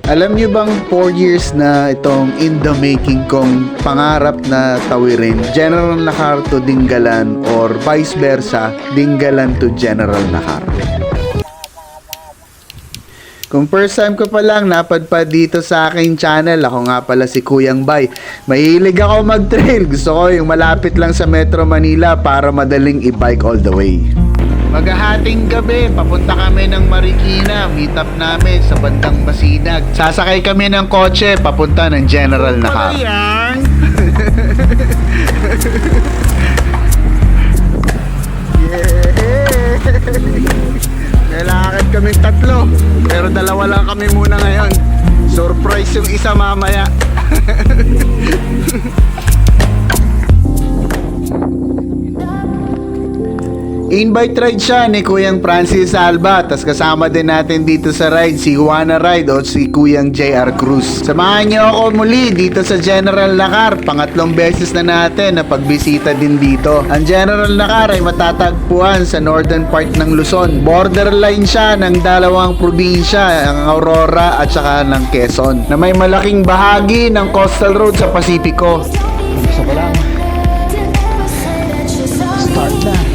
Alam niyo bang 4 years na itong in the making kong pangarap na tawirin General Nakar to Dingalan or vice versa, Dingalan to General Nakar? Kung first time ko pa lang napadpad dito sa aking channel, ako nga pala si Kuyang Bay. Mahilig ako mag-trail. Gusto ko yung malapit lang sa Metro Manila para madaling i-bike all the way. Maghahating gabi, papunta kami ng Marikina. Meet up namin sa bandang Masinag. Sasakay kami ng kotse, papunta ng General Nakar. Yan! Kailangan kaming tatlo, pero dalawa lang kami muna ngayon. Surprise yung isa mamaya. Invite ride siya ni Kuyang Francis Alba. Tas kasama din natin dito sa ride si Juana Ride o si Kuyang JR Cruz. Samahan niyo ako muli dito sa General Nakar. Pangatlong beses na natin na pagbisita din dito. Ang General Nakar ay matatagpuan sa northern part ng Luzon. Borderline siya ng dalawang probinsya, ang Aurora at saka ng Quezon, na may malaking bahagi ng coastal road sa Pasipiko. Gusto ko lang. Start na.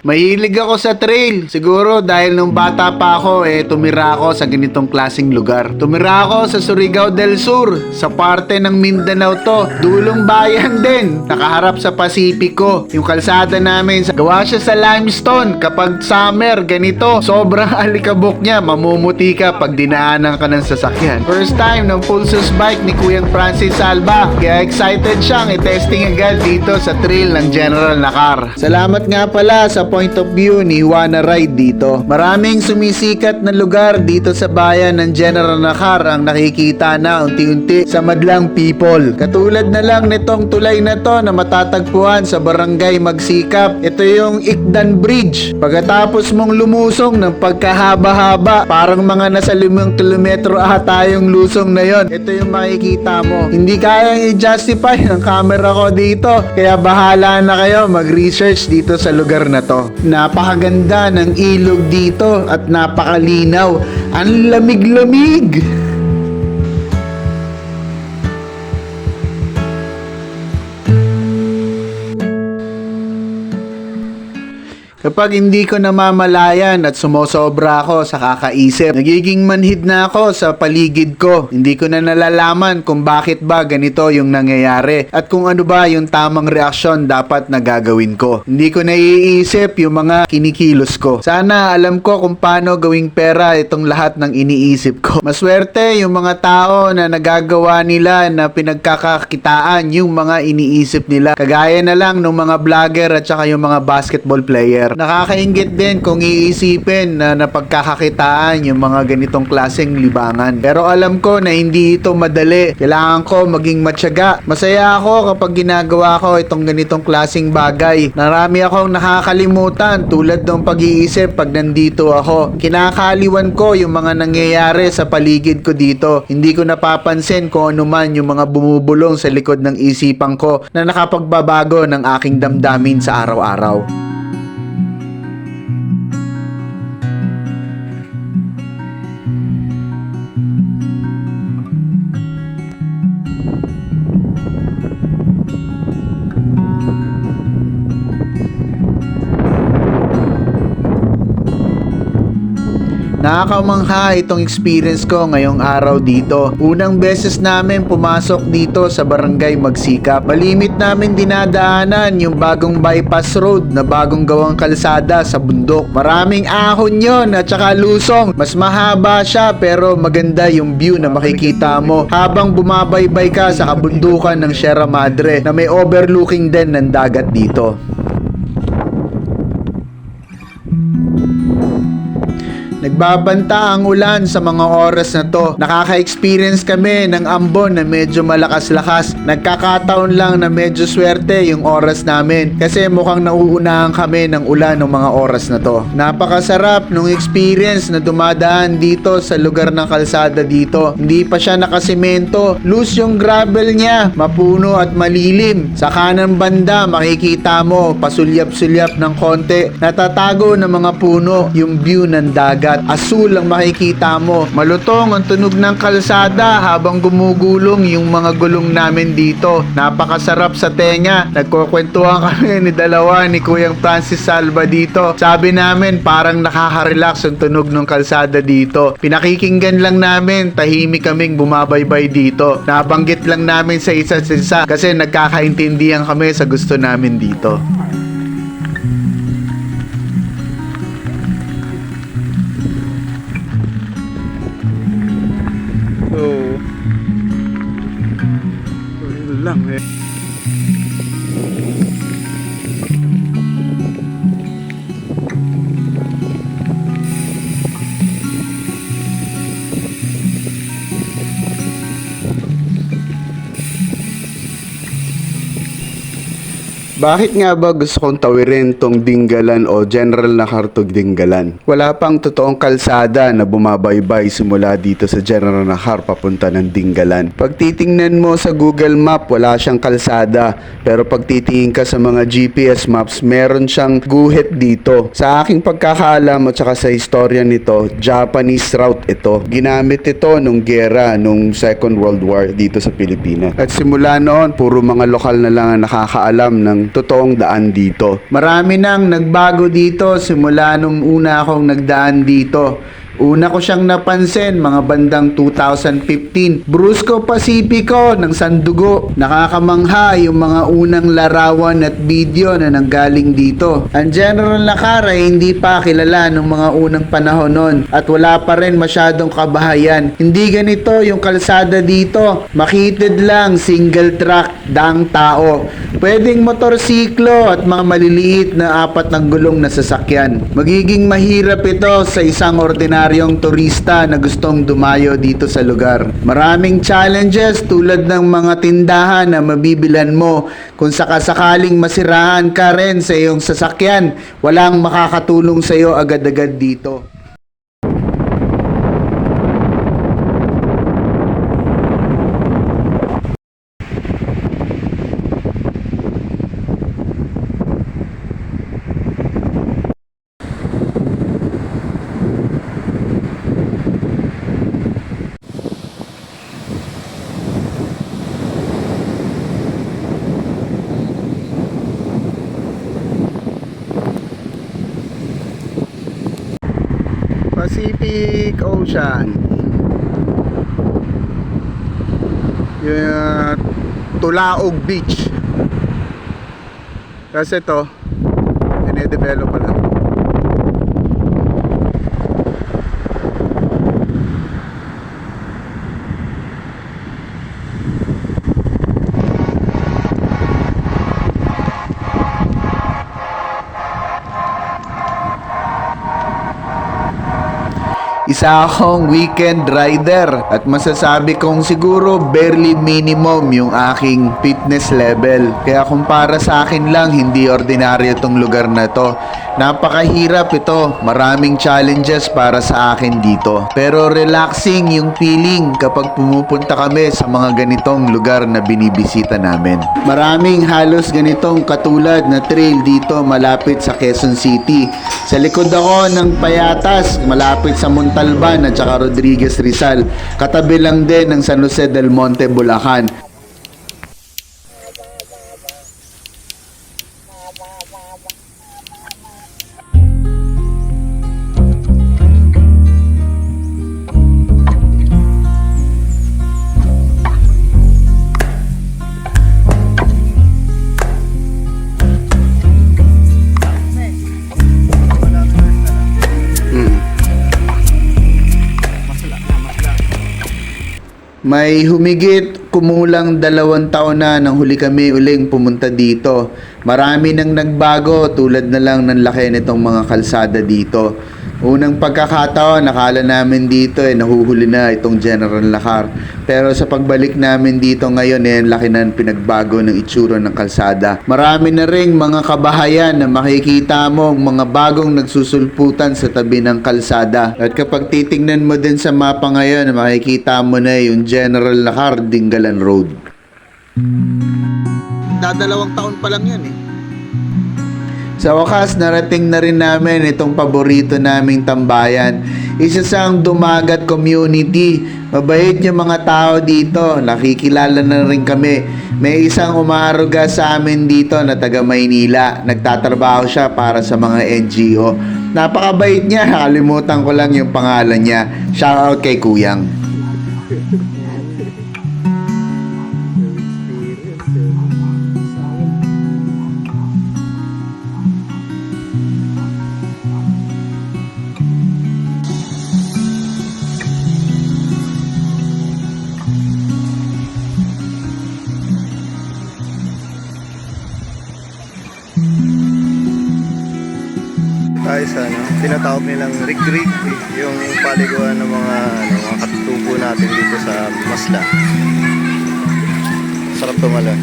Mahilig ako sa trail. Siguro dahil nung bata pa ako, tumira ako sa ganitong klaseng lugar. Tumira ako sa Surigao del Sur, sa parte ng Mindanao to. Dulong bayan din, nakaharap sa Pasipiko. Yung kalsada namin, gawa siya sa limestone. Kapag summer, ganito, sobrang alikabok niya. Mamumuti ka pag dinaanan ka ng sasakyan. First time ng Pulsus bike ni Kuyang Francis Alba. Kaya excited siyang i-testing agad dito sa trail ng General Nakar. Salamat nga pala sa point of view ni Juana Ride dito. Maraming sumisikat na lugar dito sa bayan ng General Nakar ang nakikita na unti-unti sa madlang people. Katulad na lang nitong tulay na to na matatagpuan sa Barangay Magsikap. Ito yung Ikdan Bridge. Pagkatapos mong lumusong ng pagkahaba-haba, parang mga nasa 5 kilometro ata yung lusong na yon. Ito yung makikita mo. Hindi kayang i-justify ng camera ko dito. Kaya bahala na kayo mag-research dito sa lugar na to. Napakaganda ng ilog dito at napakalinaw. Ang lamig-lamig. Kapag hindi ko namamalayan at sumosobra ako sa kakaisip, nagiging manhid na ako sa paligid ko. Hindi ko na nalalaman kung bakit ba ganito yung nangyayari at kung ano ba yung tamang reaksyon dapat na gagawin ko. Hindi ko naiisip yung mga kinikilos ko. Sana alam ko kung paano gawing pera itong lahat ng iniisip ko. Maswerte yung mga tao na nagagawa nila na pinagkakakitaan yung mga iniisip nila. Kagaya na lang ng mga vlogger at saka yung mga basketball player. Nakakaingit din kung iisipin na napagkakakitaan yung mga ganitong klaseng libangan. Pero alam ko na hindi ito madali. Kailangan ko maging matyaga. Masaya ako kapag ginagawa ko itong ganitong klaseng bagay. Marami akong nakakalimutan tulad ng pag-iisip pag nandito ako. Kinakaliwan ko yung mga nangyayari sa paligid ko dito. Hindi ko napapansin kung ano man yung mga bumubulong sa likod ng isipan ko na nakapagbabago ng aking damdamin sa araw-araw. Nakakamangha itong experience ko ngayong araw dito. Unang beses namin pumasok dito sa Barangay Magsikap. Malimit namin dinadaanan yung bagong bypass road na bagong gawang kalsada sa bundok. Maraming ahon yon at saka lusong. Mas mahaba siya pero maganda yung view na makikita mo habang bumabaybay ka sa kabundukan ng Sierra Madre na may overlooking din ng dagat dito. Nagbabanta ang ulan sa mga oras na to. Nakaka-experience kami ng ambon na medyo malakas-lakas. Nagkakataon lang na medyo swerte yung oras namin kasi mukhang nauunahan kami ng ulan ng mga oras na to. Napakasarap nung experience na dumadaan dito sa lugar ng kalsada dito. Hindi pa siya nakasemento. Loose yung gravel niya. Mapuno at malilim. Sa kanang banda makikita mo pasulyap-sulyap ng konti. Natatago ng mga puno yung view ng dagat. Asul ang makikita mo. Malutong ang tunog ng kalsada habang gumugulong yung mga gulong namin dito. Napakasarap sa tenga. Nagkukwentuhan kami ni ni Kuyang Francis Salva dito. Sabi namin parang nakaka-relax ang tunog ng kalsada dito. Pinakikinggan lang namin, tahimik kaming bumabaybay dito. Nabanggit lang namin sa isa't isa kasi nagkakaintindihan kami sa gusto namin dito. Lang eh. Bakit nga ba gusto kong tawirin tong Dingalan o General Nakar to Dingalan? Wala pang totoong kalsada na bumabaybay simula dito sa General Nakar papunta ng Dingalan. Pag titingnan mo sa Google Map, wala siyang kalsada. Pero pag titingin ka sa mga GPS maps, meron siyang guhit dito. Sa aking pagkakaalam at saka sa istorya nito, Japanese route ito. Ginamit ito nung gera, nung Second World War dito sa Pilipinas. At simula noon, puro mga lokal na lang ang nakakaalam ng totoong daan dito. Marami nang nagbago dito simula nung una akong nagdaan dito. Una ko siyang napansin mga bandang 2015. Brusco Pacifico ng Sandugo. Nakakamangha yung mga unang larawan at video na nanggaling dito. Ang General Nakar ay hindi pa kilala nung mga unang panahon nun at wala pa rin masyadong kabahayan. Hindi ganito yung kalsada dito. Makitid lang, single track, daang tao. Pwedeng motorsiklo at mga maliliit na apat na gulong na sasakyan. Magiging mahirap ito sa isang ordinaryong turista na gustong dumayo dito sa lugar. Maraming challenges tulad ng mga tindahan na mabibilan mo. Kung sakasakaling masirahan ka rin sa iyong sasakyan, walang makakatulong sa iyo agad-agad dito. Pacific Ocean. Yung Tulaog Beach. Kasi ito, dinedevelop pa lang. Isa akong weekend rider at masasabi kong siguro barely minimum yung aking fitness level. Kaya kung para sa akin lang, hindi ordinaryo itong lugar na to. Napakahirap ito. Maraming challenges para sa akin dito. Pero relaxing yung feeling kapag pumupunta kami sa mga ganitong lugar na binibisita namin. Maraming halos ganitong katulad na trail dito malapit sa Quezon City. Sa likod ako ng Payatas, malapit sa Montalban at saka Rodriguez Rizal. Katabi lang din ng San Jose del Monte, Bulacan. May humigit kumulang 2 taon na nang huli kami uling pumunta dito. Marami nang nagbago tulad na lang ng laki nitong mga kalsada dito. Unang pagkakataon, nakala namin dito nahuhuli na itong General Lacar. Pero sa pagbalik namin dito ngayon laki na pinagbago ng itsura ng kalsada. Marami na ring mga kabahayan na makikita mo mga bagong nagsusulputan sa tabi ng kalsada. At kapag titingnan mo din sa mapa ngayon, makikita mo na yung General Lacar Dingalan Road. Dadalawang taon pa lang yan Sa wakas, narating na rin namin itong paborito naming tambayan. Isa sang dumagat community. Mabait yung mga tao dito. Nakikilala na rin kami. May isang umaaruga sa amin dito na taga Maynila. Nagtatrabaho siya para sa mga NGO. Napakabait niya. Nakalimutan ko lang yung pangalan niya. Shoutout kay Kuyang. Tayo sa tinatawag nilang rig-rig, yung paliguan ng mga katutubo natin dito sa Masla. Sarap tumalon.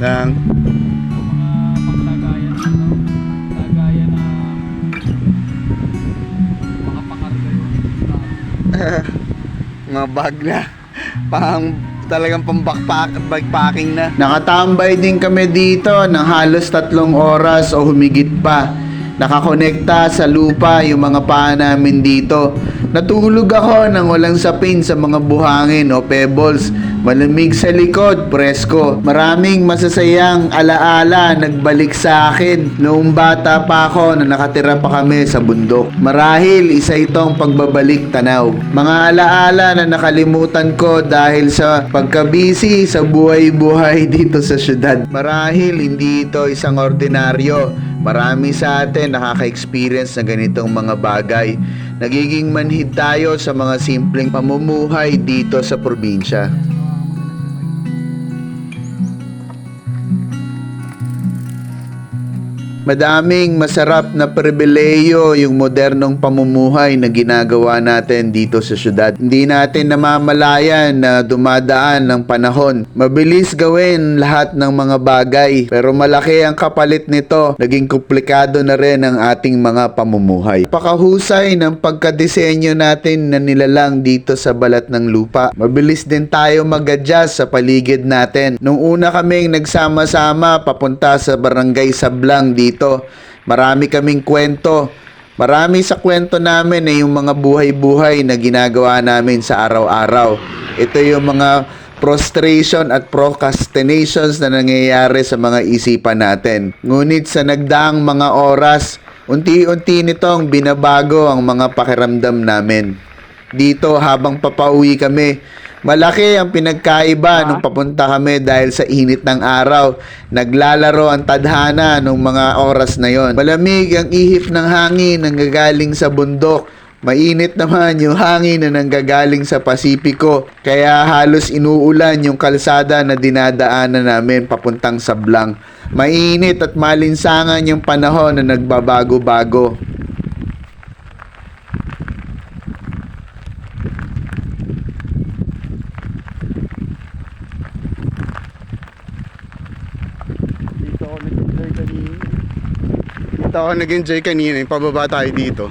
Lang. Lagayan na makapangarga yung Mga bag na. Talagang backpacking na. Nakatambay din kami dito ng halos 3 oras o humigit pa. Nakakonekta sa lupa yung mga paa namin dito. Natulog ako nang walang sapin sa mga buhangin o pebbles. Malamig sa likod, presko. Maraming masasayang alaala nagbalik sa akin noong bata pa ako na nakatira pa kami sa bundok. Marahil isa itong pagbabalik tanaw. Mga alaala na nakalimutan ko dahil sa pagkabisi sa buhay-buhay dito sa syudad. Marahil hindi ito isang ordinaryo. Marami sa atin nakaka-experience na ganitong mga bagay. Nagiging manhid tayo sa mga simpleng pamumuhay dito sa probinsya. Madaming masarap na pribileyo yung modernong pamumuhay na ginagawa natin dito sa syudad. Hindi natin namamalayan na dumadaan ng panahon. Mabilis gawin lahat ng mga bagay, pero malaki ang kapalit nito. Naging komplikado na rin ang ating mga pamumuhay. Pakahusay ng pagkadesenyo natin na nilalang dito sa balat ng lupa. Mabilis din tayo mag-adjust sa paligid natin. Nung una kaming nagsama-sama papunta sa Barangay Sablang dito, marami kaming kwento. Marami sa kwento namin yung mga buhay-buhay na ginagawa namin sa araw-araw. Ito yung mga frustration at procrastinations na nangyayari sa mga isipan natin. Ngunit sa nagdaang mga oras, unti-unti nitong binabago ang mga pakiramdam namin. Dito habang papauwi kami, malaki ang pinagkaiba nung papunta kami dahil sa init ng araw. Naglalaro ang tadhana nung mga oras na yon. Malamig ang ihip ng hangin na nanggagaling sa bundok. Mainit naman yung hangin na nanggagaling sa Pasipiko. Kaya halos inuulan yung kalsada na dinadaanan namin papuntang Sablang. Mainit at malinsangan yung panahon na nagbabago-bago. Dito ako nag-enjoy kanina. Pababa tayo dito.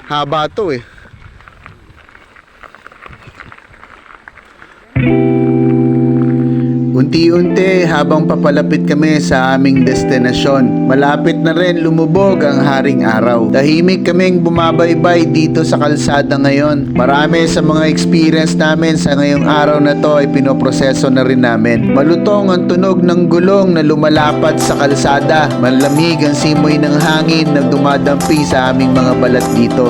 Haba to Unti-unti habang papalapit kami sa aming destinasyon, malapit na rin lumubog ang haring araw. Tahimik kaming bumabaybay dito sa kalsada ngayon. Marami sa mga experience namin sa ngayong araw na to ay pinoproseso na rin namin. Malutong ang tunog ng gulong na lumalapat sa kalsada. Malamig ang simoy ng hangin na dumadampi sa aming mga balat dito.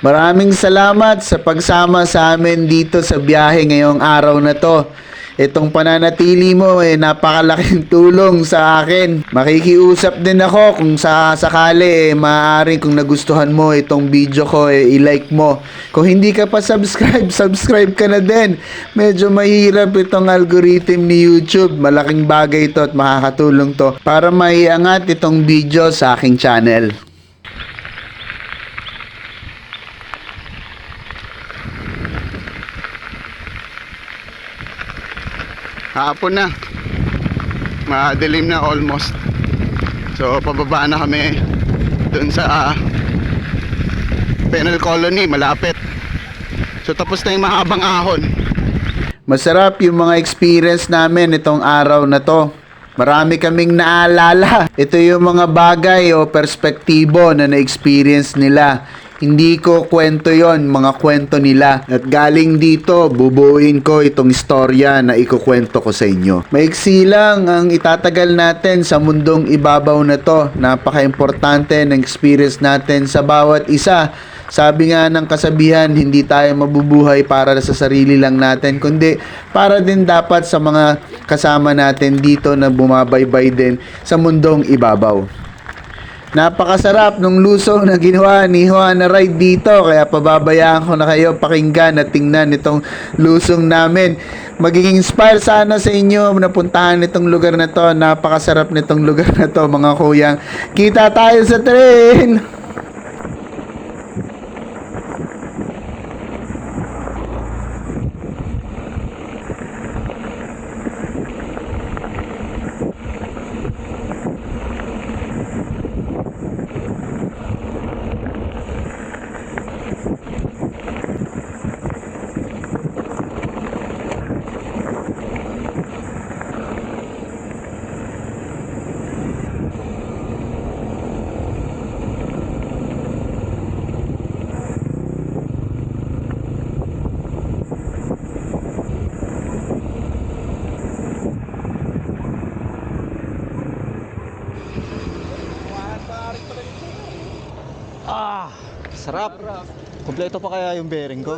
Maraming salamat sa pagsama sa amin dito sa biyahe ngayong araw na to. Itong pananatili mo napakalaking tulong sa akin. Makikiusap din ako kung sakali maaaring kung nagustuhan mo itong video ko i-like mo. Kung hindi ka pa subscribe, subscribe ka na din. Medyo mahirap itong algorithm ni YouTube. Malaking bagay ito at makakatulong to para maiangat itong video sa aking channel. Hapon na. Madilim na almost. So pababa na kami dun sa Penal Colony, malapit. So tapos na yung mahabang ahon. Masarap yung mga experience namin itong araw na to. Marami kaming naalala. Ito yung mga bagay o perspektibo na na-experience nila. Hindi ko kwento yon, mga kwento nila. At galing dito, bubuuin ko itong istorya na ikukwento ko sa inyo. Maiksi lang ang itatagal natin sa mundong ibabaw na to. Napaka-importante ng experience natin sa bawat isa. Sabi nga ng kasabihan, hindi tayo mabubuhay para sa sarili lang natin, kundi para din dapat sa mga kasama natin dito na bumabaybay din sa mundong ibabaw. Napakasarap nung lusong na ginawa ni Juan na ride dito, kaya pababayaan ko na kayo pakinggan at tingnan itong lusong namin. Magiging inspire sana sa inyo na puntahan itong lugar na to. Napakasarap nitong lugar na to, mga kuyang. Kita tayo sa train! Sarap. Kompleto pa kaya yung bearing ko?